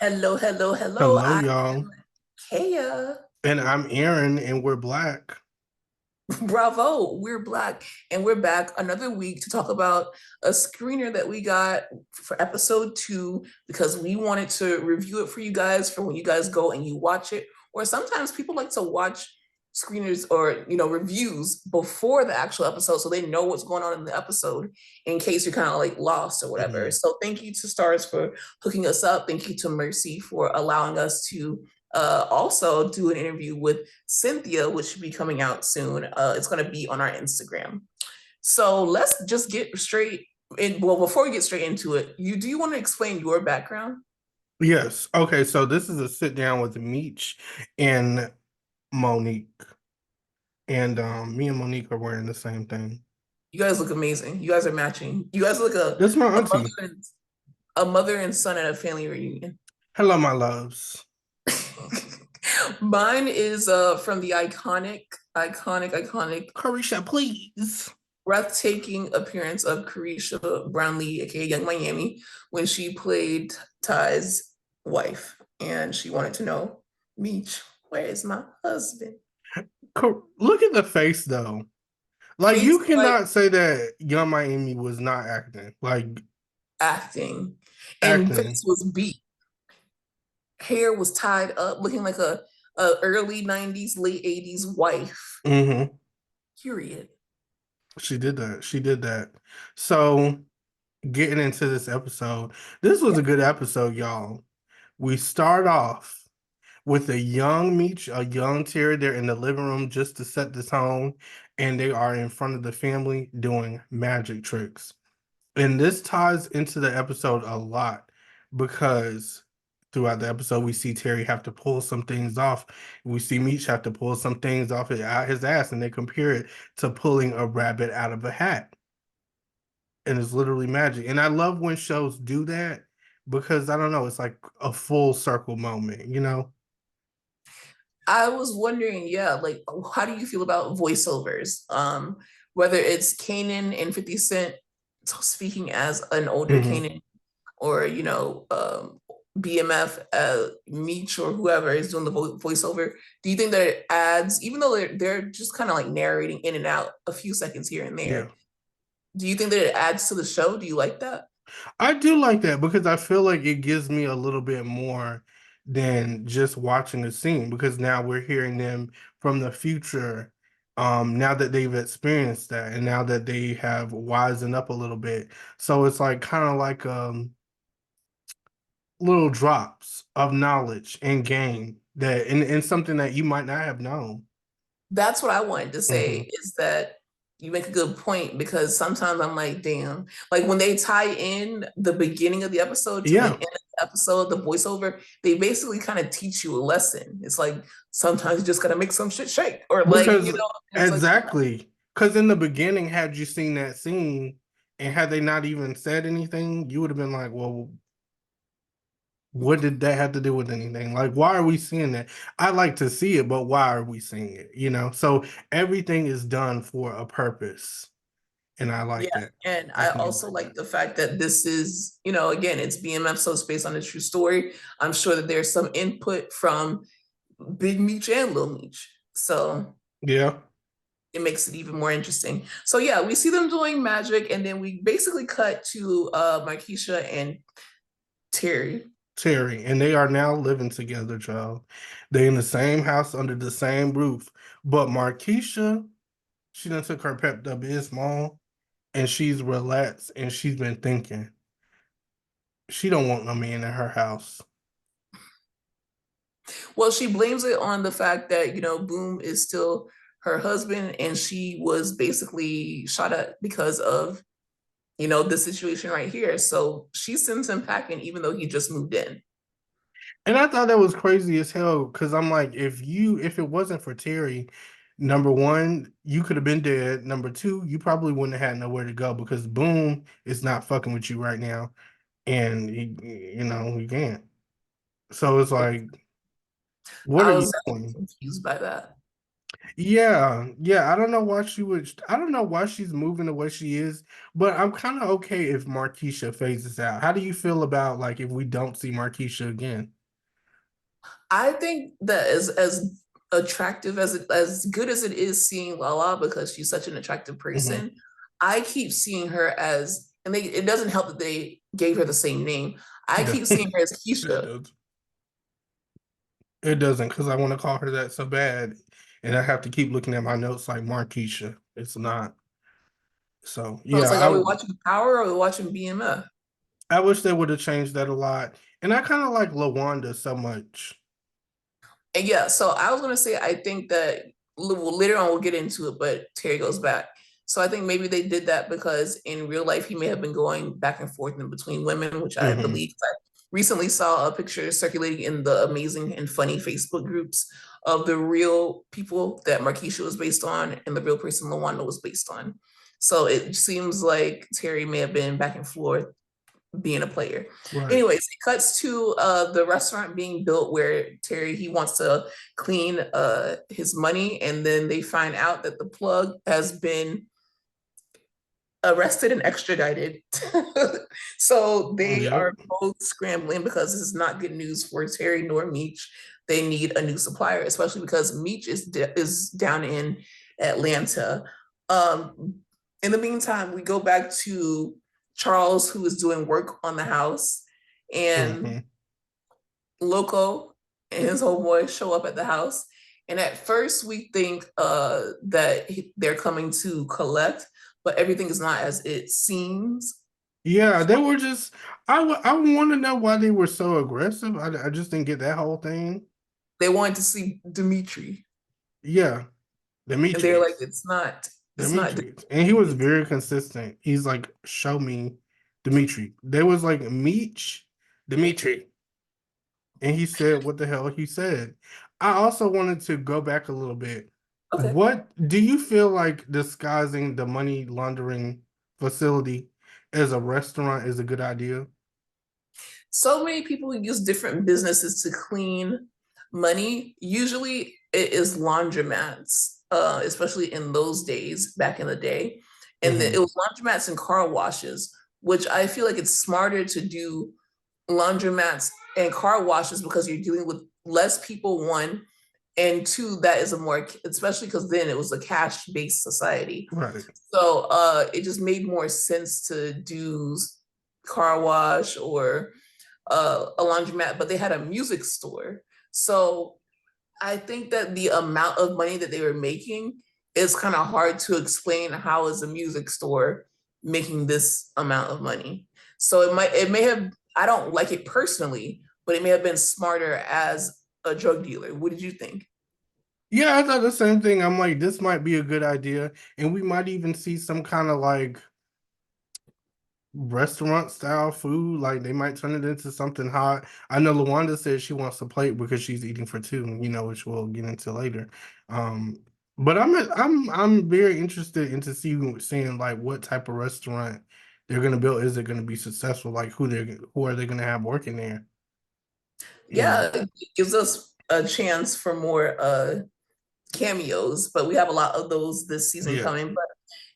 Hello, hello, hello. Hello, I y'all. am Kaya. And I'm Aaron, and we're Black. Bravo, we're Black, and we're back another week to talk about a screener that we got for episode 2 because we wanted to review it for you guys for when you guys go and you watch it. Or sometimes people like to watch screeners or reviews before the actual episode so they know what's going on in the episode in case you're kind of like lost or whatever. Mhm. So thank you to Stars for hooking us up. Thank you to Mercy for allowing us to also do an interview with Cynthia, which should be coming out soon. It's going to be on our Instagram. So let's just get straight in. Well, before we get straight into it, do you want to explain your background? Yes. Okay, so this is a sit down with Meech and Monique. And me and Monique are wearing the same thing. You guys look amazing. You guys are matching. You guys look That's my a mother auntie. and, a mother and son at a family reunion. Hello, my loves. Mine is from the iconic, Carisha, please. breathtaking appearance of Carisha Brownlee, aka Young Miami, when she played Ty's wife, and she wanted to know, Meech, where is my husband? Look at the face, though. Like, Face you like cannot say that Young Miami was not acting. Like, acting, and acting. face was beat. Hair was tied up, looking like a early '90s, late '80s wife. Hmm. Period. She did that. She did that. So, getting into this episode, this was Yeah. a good episode, y'all. We start off with a young Meech, a young Terry. They're in the living room just to set the tone, and they are in front of the family doing magic tricks. And this ties into the episode a lot because throughout the episode, we see Terry have to pull some things off. We see Meech have to pull some things off out his ass, and they compare it to pulling a rabbit out of a hat. And it's literally magic. And I love when shows do that because I don't know, it's like a full circle moment, you know? I was wondering, yeah, like how do you feel about voiceovers? Whether it's Kanan and 50 Cent speaking as an older Hmm. Kanan or BMF Meech or whoever is doing the voiceover, do you think that it adds, even though they're just kind of like narrating in and out a few seconds here and Yeah. there, do you think that it adds to the show? Do you like that? I do like that because I feel like it gives me a little bit more than just watching a scene because now we're hearing them from the future. Now that they've experienced that and now that they have wisened up a little bit. So it's like kind of like little drops of knowledge and game that and something that you might not have known. That's what I wanted to say Hmm. is that you make a good point because sometimes I'm like, damn, like when they tie in the beginning of the episode to the Yeah, end of the episode, the voiceover, they basically kind of teach you a lesson. It's like sometimes you just gotta make some shit shake, or like, because it's like, exactly. Because in the beginning, had you seen that scene and had they not even said anything, you would have been like, well, what did that have to do with anything? Like, why are we seeing that? I like to see it, but why are we seeing it? You know, so everything is done for a purpose. And I yeah. like that. And I I think also like the fact that this is, again, it's BMF, so it's based on a true story. I'm sure that there's some input from Big Meech and Lil Meech. So yeah, it makes it even more interesting. So yeah, we see them doing magic, and then we basically cut to Markeisha and Terry. Terry. And they are now living together, child. They in the same house under the same roof. But Markeisha, she done took her Pepto-Bismol and she's relaxed and she's been thinking she don't want no man in her house. Well, she blames it on the fact that Boom is still her husband, and she was basically shot at because of the situation right here. So she sends him packing, even though he just moved in. And I thought that was crazy as hell because I'm like, if it wasn't for Terry, number one, you could have been dead. Number two, you probably wouldn't have had nowhere to go because Boom is not fucking with you right now, and he can't. So it's like, what are I you was definitely doing? confused by that. Yeah. I don't know why I don't know why she's moving the way she is, but I'm kind of okay if Markeisha phases out. How do you feel about like if we don't see Markeisha again? I think that as attractive as good as it is seeing Lala because she's such an attractive Hmm. person, I keep seeing her as, and it doesn't help that they gave her the same name. I No, keep seeing her as it Keisha. does. It doesn't because I want to call her that so bad, and I have to keep looking at my notes like Markeisha. It's not. So So yeah, it's like, are we watching Power or are we watching BMF? I wish they would have changed that a lot. And I kind of like Lawanda so much. And yeah, so I was gonna say I think that well, later on we'll get into it, but Terry goes back. So I think maybe they did that because in real life he may have been going back and forth in between women, which I Hmm. believe. I recently saw a picture circulating in the amazing and funny Facebook groups of the real people that Markeisha was based on and the real person Lawanda was based on. So it seems like Terry may have been back and forth being a player. Right. Anyways, it cuts to the restaurant being built where Terry he wants to clean his money, and then they find out that the plug has been arrested and extradited. So they Yep. are both scrambling because this is not good news for Terry nor Meech. They need a new supplier, especially because Meech is down in Atlanta. Um, in the meantime, we go back to Charles, who is doing work on the house, and Hmm. Loco and his homeboy show up at the house. And at first, we think that they're coming to collect, but everything is not as it seems. Yeah, they were just. I want to know why they were so aggressive. I just didn't get that whole thing. They wanted to see Dimitri, Yeah, and they're like, Demetrius, it's not Demetrius, and he was Dimitri. very consistent. He's like, show me Dimitri. They was like Meech, Dimitri, and he said what the hell he said. I also wanted to go back a little bit. Okay. What do you feel like disguising the money laundering facility as a restaurant is a good idea? So many people use different businesses to clean money. Usually it is laundromats, especially in those days, back in the day. And it Hmm. was laundromats and car washes, which I feel like it's smarter to do laundromats and car washes because you're dealing with less people, one, and two, that is a more, especially because then it was a cash-based society. Right. So it just made more sense to do car wash or a laundromat, but they had a music store. So I think that the amount of money that they were making is kind of hard to explain. How is a music store making this amount of money? So it may have, I don't like it personally, but it may have been smarter as a drug dealer. What did you think? Yeah, I thought the same thing. I'm like, this might be a good idea. And we might even see some kind of like restaurant style food. Like they might turn it into something hot. I know Lawanda said she wants a plate because she's eating for two, which we'll get into later. Um, but I'm very interested into seeing like what type of restaurant they're gonna build. Is it gonna be successful? Like who are they gonna have working there? You know? Yeah, it gives us a chance for more cameos, but we have a lot of those this season Yeah. coming. But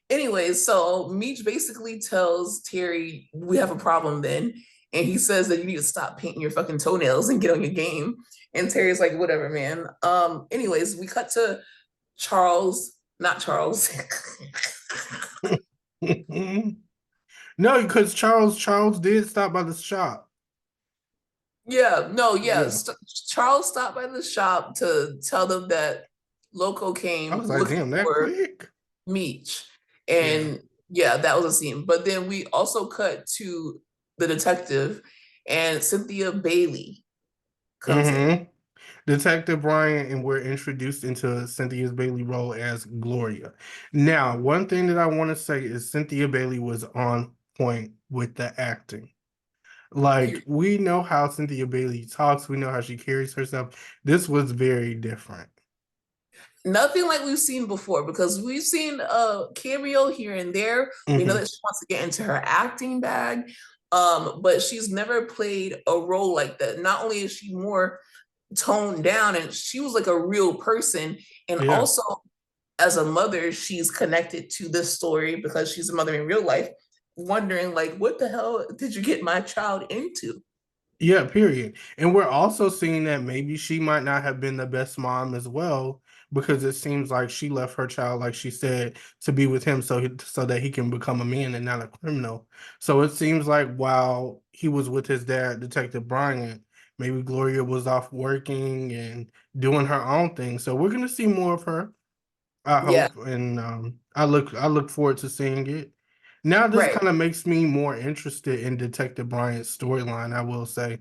anyways, so Meech basically tells Terry, we have a problem then. And he says that you need to stop painting your fucking toenails and get on your game. And Terry's like, whatever, man. Anyways, we cut to Charles, not Charles. No, because Charles did stop by the shop. Yeah, no, yeah. Yeah. Charles stopped by the shop to tell them that Loco I came was like, looking damn, that for quick. Meech. Yeah. And yeah, that was a scene. But then we also cut to the detective, and Cynthia Bailey comes in. Mm-hmm. Detective Bryant, and we're introduced into Cynthia's Bailey role as Gloria. Now, one thing that I want to say is Cynthia Bailey was on point with the acting. Like, Period. we know how Cynthia Bailey talks, we know how she carries herself. This was very different. Nothing like we've seen before because we've seen a cameo here and there. We know Hmm. that she wants to get into her acting bag, but she's never played a role like that. Not only is she more toned down, and she was like a real person. And Yeah. also, as a mother, she's connected to this story because she's a mother in real life, wondering like, what the hell did you get my child into? Yeah, period. And we're also seeing that maybe she might not have been the best mom as well, because it seems like she left her child, like she said, to be with him so that he can become a man and not a criminal. So it seems like while he was with his dad, Detective Bryant, maybe Gloria was off working and doing her own thing. So we're gonna see more of her, I Yeah, hope, and I look forward to seeing it. Now this right. kind of makes me more interested in Detective Bryant's storyline, I will say.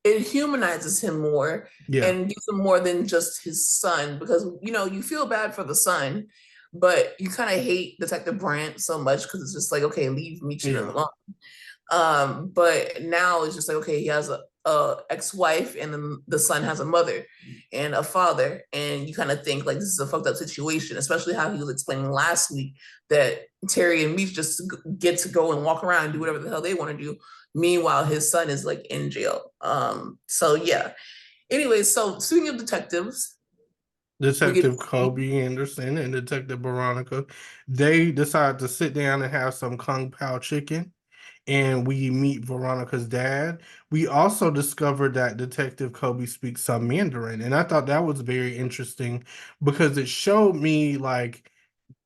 It humanizes him more Yeah. and gives him more than just his son, because you feel bad for the son, but you kind of hate Detective Bryant so much because it's just like, okay, leave Meech Yeah. alone. But now it's just like, okay, he has a ex-wife, and then the son has a mother and a father, and you kind of think like this is a fucked up situation, especially how he was explaining last week that Terry and Meech just get to go and walk around and do whatever the hell they want to do. Meanwhile, his son is like in jail. So yeah. Anyway, so speaking of detectives, we get to Detective see, Kobe Anderson and Detective Veronica, they decide to sit down and have some Kung Pao chicken, and we meet Veronica's dad. We also discovered that Detective Kobe speaks some Mandarin, and I thought that was very interesting because it showed me like,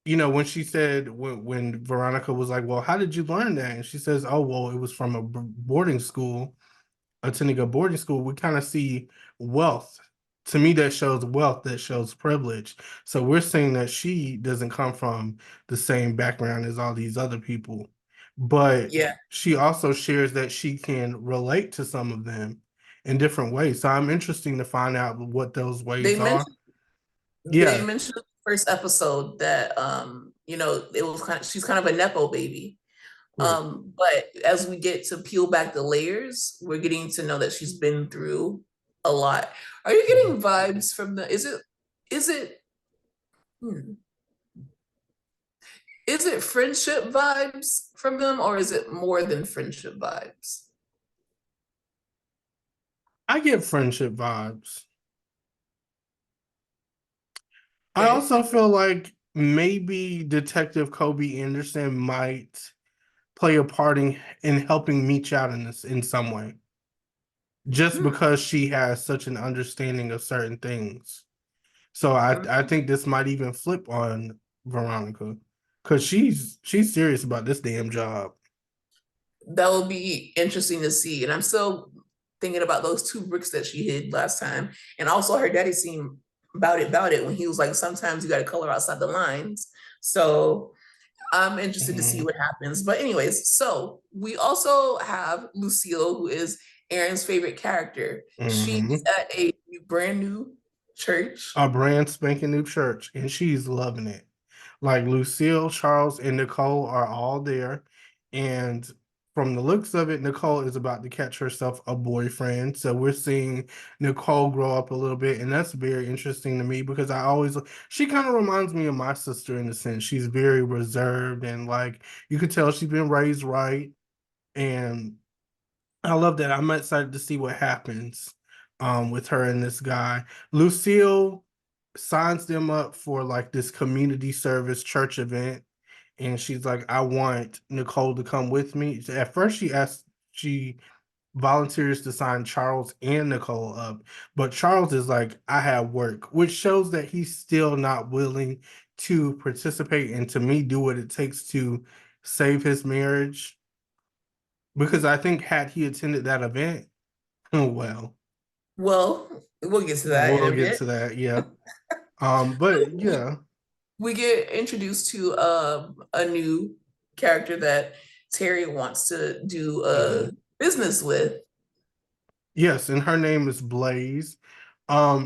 when she said when Veronica was like, "Well, how did you learn that?" And she says, "Oh, well, it was from a boarding school, attending a boarding school." We kind of see wealth. To me, that shows wealth, that shows privilege. So we're saying that she doesn't come from the same background as all these other people, but yeah, she also shares that she can relate to some of them in different ways. So I'm interested to find out what those they ways are. mentioned they Yeah. mentioned in the first episode that it was kind of she's kind of a nepo baby. Right. But as we get to peel back the layers, we're getting to know that she's been through a lot. Are you Mhm. getting vibes from is it hmm, is it friendship vibes from them, or is it more than friendship vibes? I get friendship vibes. I Okay. also feel like maybe Detective Kobe Anderson might play a part in helping Meech out in this in some way, just Hmm. because she has such an understanding of certain things. So I think this might even flip on Veronica, because she's serious about this damn job. That will be interesting to see. And I'm still thinking about those two bricks that she hid last time. And also her daddy seemed about it when he was like, sometimes you got to color outside the lines. So I'm interested to see Mhm. what happens. But anyways, so we also have Lucille, who is Aaron's favorite character. She's Mhm. at a brand new church. A brand spanking new church, and she's loving it. Like Lucille, Charles, and Nicole are all there. And from the looks of it, Nicole is about to catch herself a boyfriend. So we're seeing Nicole grow up a little bit. And that's very interesting to me because she kind of reminds me of my sister in a sense. She's very reserved and like you could tell she's been raised right. And I love that. I'm excited to see what happens with her and this guy. Lucille signs them up for like this community service church event, and she's like, I want Nicole to come with me. At first she volunteers to sign Charles and Nicole up, but Charles is like, I have work, which shows that he's still not willing to participate and to me do what it takes to save his marriage. Because I think had he attended that event, oh well, Well, we'll get to that in we'll a get bit. to that, yeah. But yeah. We get introduced to a new character that Terry wants to do Mhm. business with. Yes, and her name is Blaze.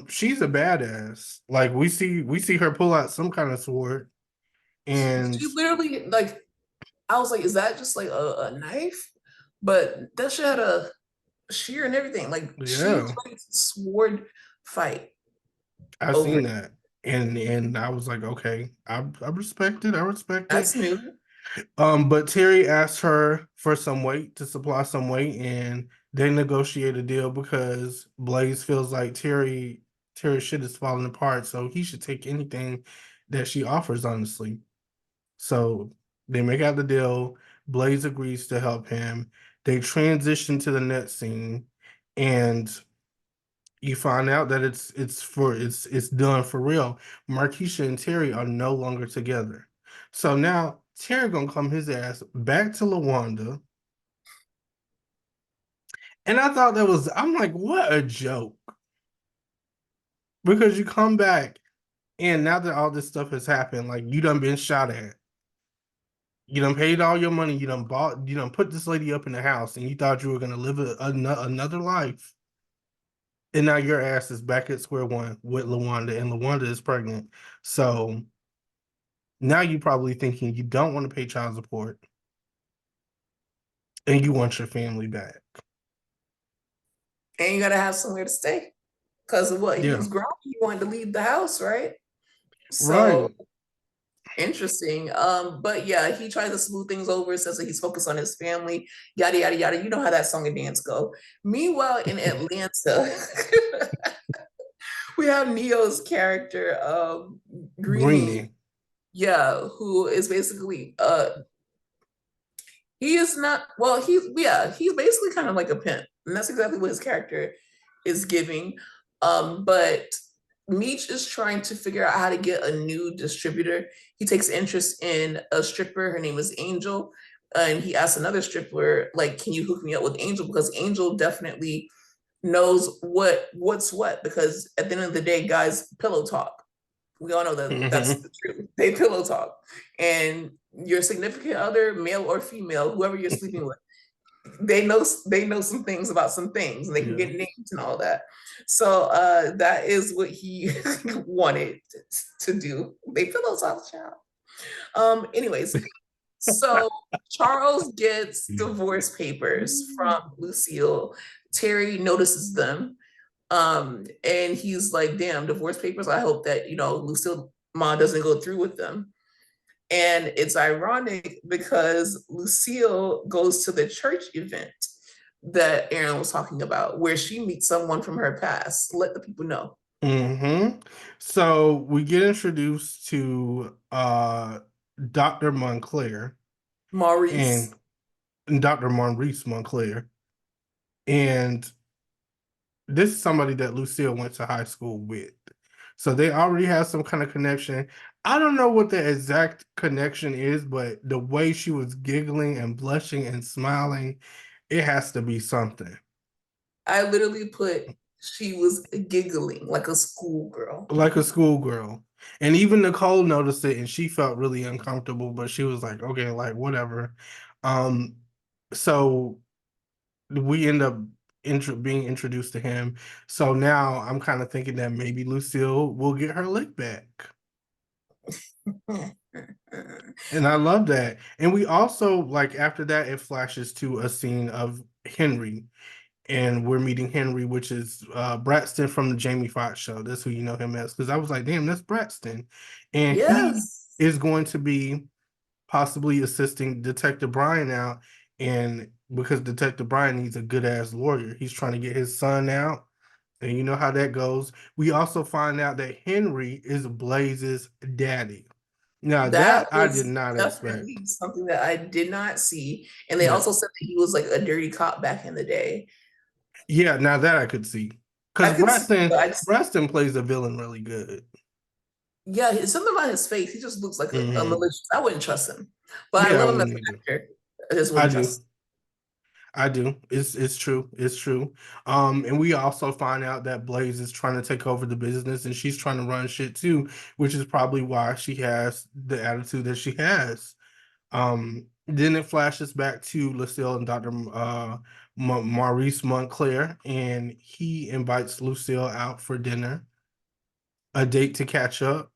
She's a badass. Like we see her pull out some kind of sword, and She literally like I was like, is that just like a knife? But that shit had a shear and everything. Like she was yeah, ready to sword fight I over seen it. that. And I was like, okay, I respect it. I respect it. That's new. But Terry asked her for some weight to supply some weight, and they negotiate a deal because Blaze feels like Terry's shit is falling apart, so he should take anything that she offers, honestly. So they make out the deal. Blaze agrees to help him. They transition to the next scene, and you find out that it's done for real. Markeisha and Terry are no longer together. So now Terry gonna come his ass back to Lawanda. And I thought I'm like, what a joke. Because you come back and now that all this stuff has happened, like you done been shot at. You done paid all your money, you done put this lady up in the house and you thought you were gonna live another life. And now your ass is back at square one with Lawanda, and Lawanda is pregnant. So now you're probably thinking you don't want to pay child support and you want your family back. And you gotta have somewhere to stay. Because of what? He Yeah. was grown, he wanted to leave the house, right? So Right. interesting. But yeah, he tries to smooth things over, says that he's focused on his family, yada yada yada. You know how that song and dance go. Meanwhile, in Atlanta, we have Neo's character, Greeny, Greeny. yeah, who is basically he is not well, he's basically kind of like a pimp. And that's exactly what his character is giving. But Meech is trying to figure out how to get a new distributor. He takes interest in a stripper. Her name is Angel. And he asks another stripper, like, can you hook me up with Angel? Because Angel definitely knows what's what. Because at the end of the day, guys pillow talk. We all know that that's Mhm. the truth. They pillow talk. And your significant other, male or female, whoever you're sleeping with, they know some things about some things, and they can Yeah. get names and all that. So that is what he wanted to do. They pillow talk, child. Anyways, so Charles gets divorce papers from Lucille. Terry notices them. And he's like, damn, divorce papers. I hope that, Lucille Ma doesn't go through with them. And it's ironic because Lucille goes to the church event that Aaron was talking about, where she meets someone from her past. Let the people know. So we get introduced to Dr. Montclair and Maurice. Dr. Maurice Montclair. And this is somebody that Lucille went to high school with. So they already have some kind of connection. I don't know what the exact connection is, but the way she was giggling and blushing and smiling, it has to be something. I literally put she was giggling like a schoolgirl. Like a schoolgirl. And even Nicole noticed it and she felt really uncomfortable, but she was like, okay, like whatever. Um, so we end up being introduced to him. So now I'm kind of thinking that maybe Lucille will get her lick back. And I love that. And we also, like, after that, it flashes to a scene of Henry. And we're meeting Henry, which is Braxton from the Jamie Foxx show. That's who you know him as. Because I was like, damn, that's Braxton. And he Yes. is going to be possibly assisting Detective Brian out. And because Detective Brian needs a good ass lawyer, he's trying to get his son out. And you know how that goes. We also find out that Henry is Blaze's daddy. Now That that I did was not expect. definitely something that I did not see. And they Yeah. also said that he was like a dirty cop back in the day. Yeah, now that I could see. Because I could see, Braxton but I just, Braxton plays a villain really good. yeah, it's something about his face. He just looks like a Hmm. malicious. I wouldn't trust him, but I Yeah, I love him as wouldn't an either. actor. I just I wouldn't do. trust him. I do. It's true. It's true. And we also find out that Blaze is trying to take over the business and she's trying to run shit too, which is probably why she has the attitude that she has. Then it flashes back to Lucille and Dr. Maurice Montclair, and he invites Lucille out for dinner, a date to catch up.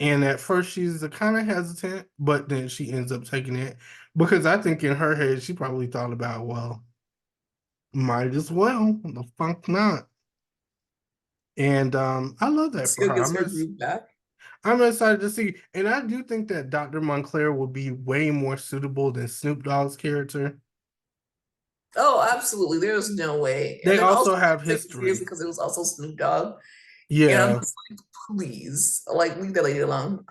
And at first she's kind of hesitant, but then she ends up taking it because I think in her head she probably thought about, well, might as well. The fuck not. And I love that for Still her. gets her groove back. I'm excited to see, and I do think that Dr. Montclair will be way more suitable than Snoop Dogg's character. Oh, absolutely. There's no way. And They then also also I have didn't take it seriously history. because it was also Snoop Dogg. And I'm Yeah. just like, please, like leave that lady alone.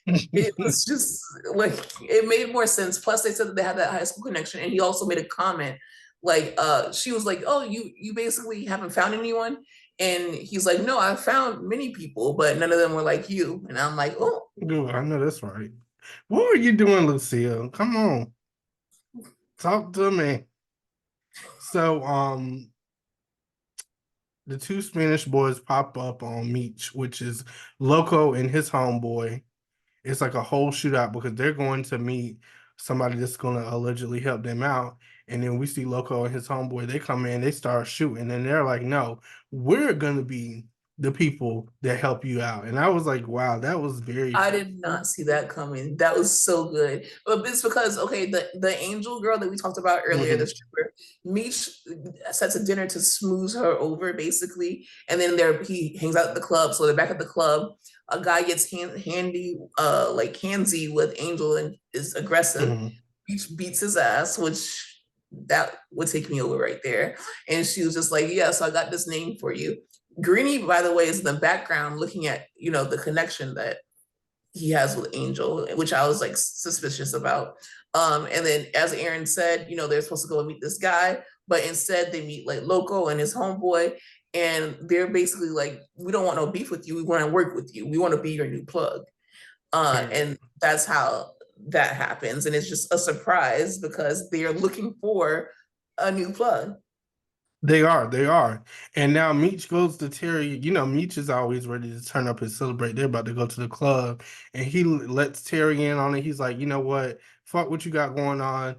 It was just like it made more sense. Plus, they said that they had that high school connection, and he also made a comment like, she was like, "Oh, you basically haven't found anyone," and he's like, "No, I found many people, but none of them were like you." And I'm like, "Oh, Good, I know that's right. What are you doing, Lucille? Come on, talk to me. So, the two Spanish boys pop up on Meech, which is Loco and his homeboy. It's like a whole shootout because they're going to meet somebody that's going to allegedly help them out. And then we see Loco and his homeboy, they come in, they start shooting, and they're like, no, we're going to be the people that help you out. And I was like, wow, that was very I cool. did not see that coming. That was so good." But it's because okay, the angel girl that we talked about earlier, the Mhm, stripper, Meech sets a dinner to smooth her over, basically, and then there he hangs out at the club. So they're back at the club. A guy gets handy, like handsy with Angel and is aggressive. mhm, Meech beats his ass, which that would take me over right there. And she was just like, "Yeah, so I got this name for you." Greeny, by the way, is in the background looking at the connection that he has with Angel, which I was like suspicious about. And then, as Aaron said, they're supposed to go and meet this guy, but instead they meet like Loco and his homeboy, and they're basically like, "We don't want no beef with you. We want to work with you. We want to be your new plug." period. And that's how that happens, and it's just a surprise because they are looking for a new plug. They are. And now Meech goes to Terry. You know, Meech is always ready to turn up and celebrate. They're about to go to the club. And he lets Terry in on it. He's like, you know what? Fuck what you got going on.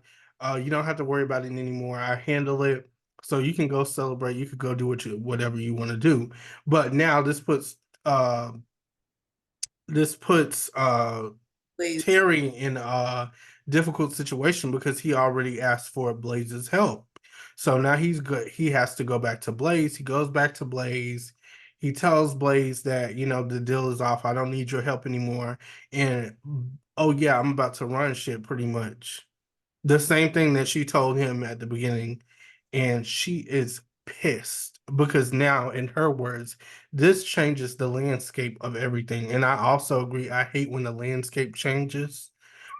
You don't have to worry about it anymore. I handle it. So you can go celebrate. You could go do whatever you want to do. But now this puts Please, Terry in a difficult situation because he already asked for Blaze's help. So now he's good. He has to go back to Blaze. He goes back to Blaze. He tells Blaze that, the deal is off. I don't need your help anymore. And oh yeah, I'm about to run shit pretty much. The same thing that she told him at the beginning. And she is pissed because now, in her words, this changes the landscape of everything. And I also agree, I hate when the landscape changes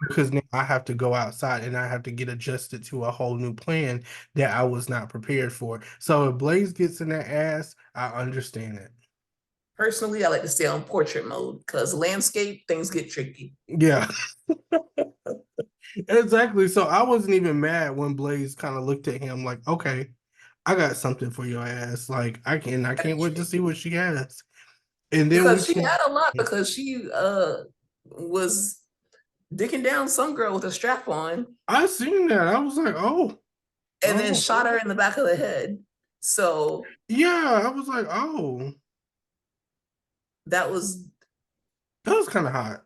because now I have to go outside and I have to get adjusted to a whole new plan that I was not prepared for. So if Blaze gets in that ass, I understand it. personally, I like to stay on portrait mode because landscape things get tricky. Yeah, exactly. So I wasn't even mad when Blaze kind of looked at him like, okay, I got something for your ass. Like I can't wait to see what she has. And then we Because she can had a lot because she was dicking down some girl with a strap on I seen that. I was like, oh, and then oh. shot her in the back of the head. So Yeah, I was like, oh, that was, that was kind of hot.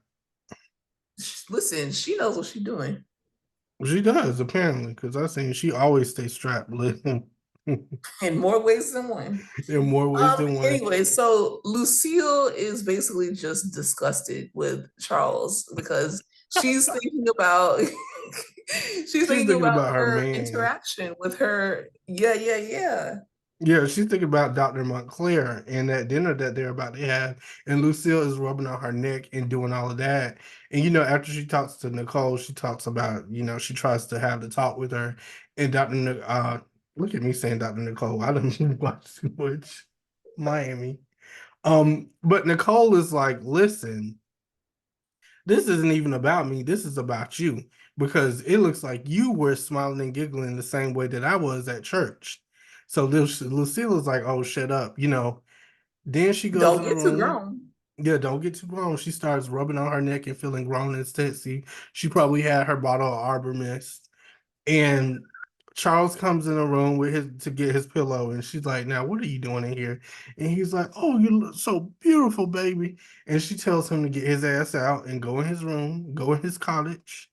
listen, she knows what she's doing She does, apparently, because I seen she always stays strapped in in more ways than one. more ways than one. Anyway, so Lucille is basically just disgusted with Charles because she's thinking about she's She's thinking thinking about about her her man. interaction with her. Yeah, yeah, yeah. Yeah, she's thinking about Dr. Montclair and that dinner that they're about to have. And Lucille is rubbing on her neck and doing all of that. And after she talks to Nicole, she talks about, she tries to have the talk with her. And look at me saying Dr. Nicole. I don't watch too much Miami. But Nicole is like, listen, this isn't even about me. This is about you. Because it looks like you were smiling and giggling the same way that I was at church. So Lucille is like, oh, shut up. Then she goes Don't in the get too room. grown. Yeah, don't get too grown. She starts rubbing on her neck and feeling grown and sexy. She probably had her bottle of Arbor Mist. And Charles comes in the room with his to get his pillow, and she's like, "Now, what are you doing in here?" And he's like, "Oh, you look so beautiful, baby." And she tells him to get his ass out and go in his room, go in his cottage,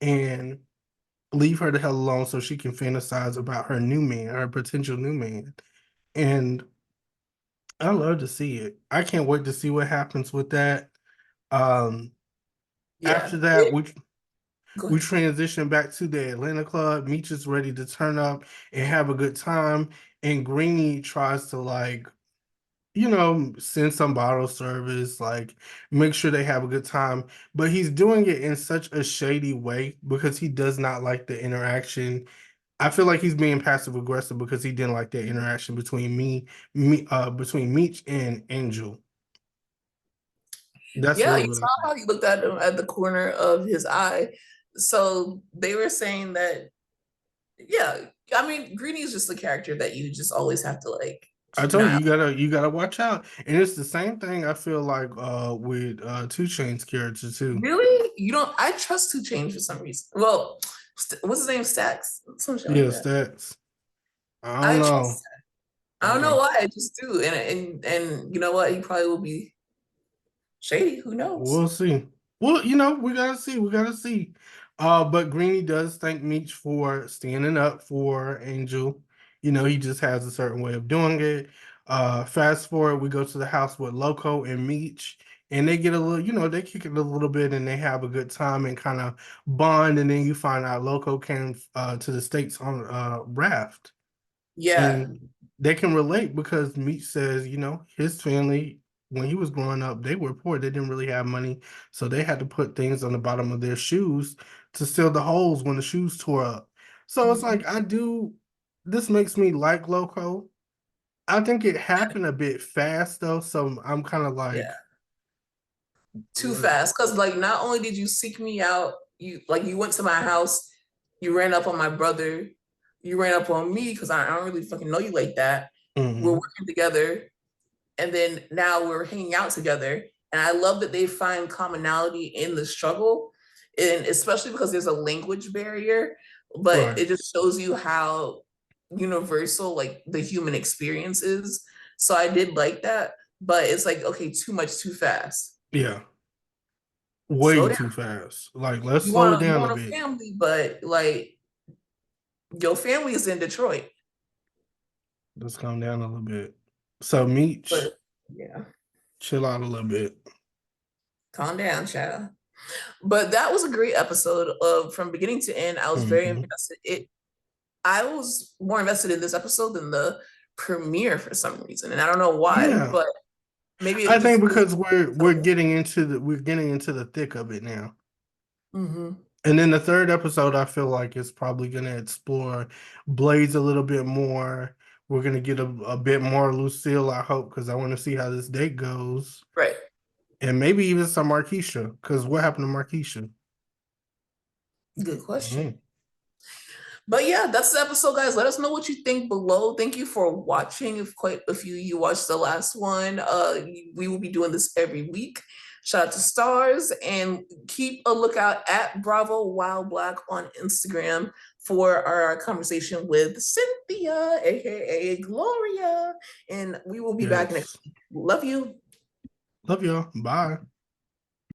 and leave her the hell alone so she can fantasize about her new man, her potential new man. And I love to see it. I can't wait to see what happens with that. Um, Yeah. after that, Go we ahead. transition back to the Atlanta club. Meech is ready to turn up and have a good time, and Greeny tries to like, send some bottle service, like make sure they have a good time. But he's doing it in such a shady way because he does not like the interaction. I feel like he's being passive aggressive because he didn't like that interaction between between Meech and Angel. That's a Yeah, little you bit saw of how he looked at him at the corner of his eye. So they were saying that, yeah, I mean, Greeny is just a character that you just always have to like I keep an told eye you out. you gotta watch out. And it's the same thing I feel like with Two Chain's character too. Really? You don't? I trust 2 Chainz for some reason. Well, what's his name? Stacks, some shit like Yes, that. that's I I don't know. trust. I don't know Okay. why. I just do. And you know what? He probably will be shady. Who knows? We'll see. Well, we gotta see. We gotta see. But Greeny does thank Meech for standing up for Angel. He just has a certain way of doing it. Fast forward, we go to the house with Loco and Meech, and they get a little, they kick it a little bit and they have a good time and kind of bond. And then you find out Loco came to the States on raft. Yeah. And they can relate because Meech says, his family, when he was growing up, they were poor. They didn't really have money. So they had to put things on the bottom of their shoes to seal the holes when the shoes tore up. So it's Mhm. like, this makes me like Loco. I think it happened a bit fast though. So I'm kind of Yeah. like, Too what? fast. Cause like not only did you seek me out, you went to my house, you ran up on my brother, you ran up on me because I don't really fucking know you like that. We're Mhm. working together, and then now we're hanging out together. And I love that they find commonality in the struggle, and especially because there's a language barrier, but Right. it just shows you how universal like the human experience is. So I did like that, but it's like, okay, too much too fast. Yeah. Slow Way down. too fast. Like, let's slow it You down a want a bit. family, but like your family is in Detroit. Let's calm down a little bit. So Meech, But yeah, chill out a little bit. calm down, child. But that was a great episode of from beginning to end. I was very Mhm. invested. I was more invested in this episode than the premiere for some reason, and I don't know why, Yeah. but maybe it I think just was. because we're getting into the thick of it now. Mm-hmm. And then the third episode, I feel like is probably gonna explore Blades a little bit more. We're gonna get a bit more Lucille, I hope, because I want to see how this date goes. Right. And maybe even some Markeisha, because what happened to Markeisha? Good question. Mhm. But yeah, that's the episode, guys. Let us know what you think below. Thank you for watching. If quite a few of you watched the last one, we will be doing this every week. Shout out to Stars and keep a lookout at Bravo While Black on Instagram for our conversation with Cynthia, aka Gloria. And we will be back next Yes. week. Love you. Love y'all. Bye.